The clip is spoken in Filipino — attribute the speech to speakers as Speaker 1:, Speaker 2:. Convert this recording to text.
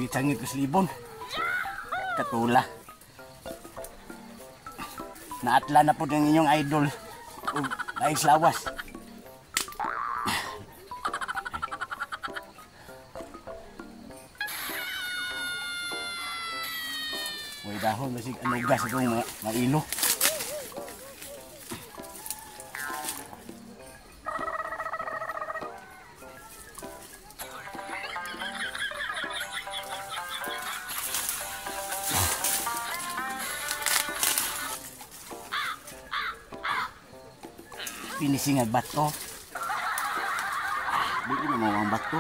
Speaker 1: Cangit-cangit ko sa libon. Katula. Naatla na po ng inyong idol. Laing lawas. Huwag dahon, masig anugas itong mailo. Pinising ang bato. Di na mo ang bato.